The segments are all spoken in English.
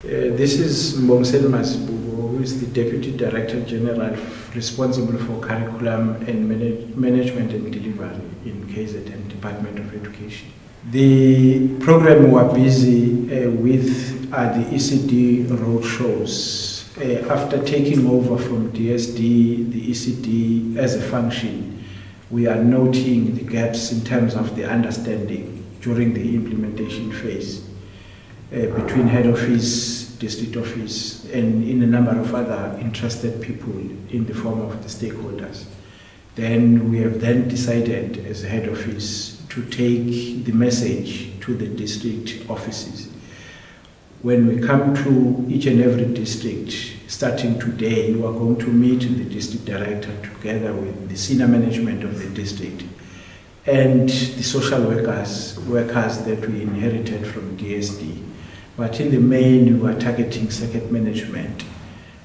This is Mbongiseni Mazibuko, who is the Deputy Director General responsible for curriculum and management and delivery in KZN Department of Education. The program we are busy with are the ECD roadshows. After taking over from DSD, the ECD as a function, we are noting the gaps in terms of the understanding during the implementation phase. Between head office, district office, and in a number of other interested people in the form of the stakeholders. Then we have then decided as a head office to take the message to the district offices. When we come to each and every district, starting today, we are going to meet the district director together with the senior management of the district and the social workers that we inherited from DSD. But in the main, we are targeting circuit management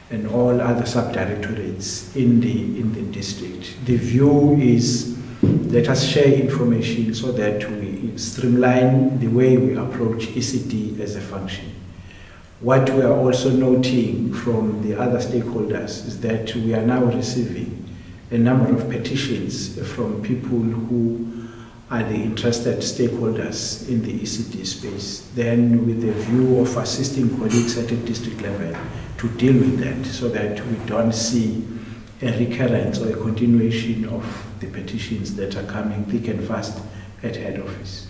and all other sub-directorates in the district. The view is let us share information so that we streamline the way we approach ECD as a function. What we are also noting from the other stakeholders is that we are now receiving a number of petitions from people who are the interested stakeholders in the ECD space, then with the view of assisting colleagues at a district level to deal with that so that we don't see a recurrence or a continuation of the petitions that are coming thick and fast at head office.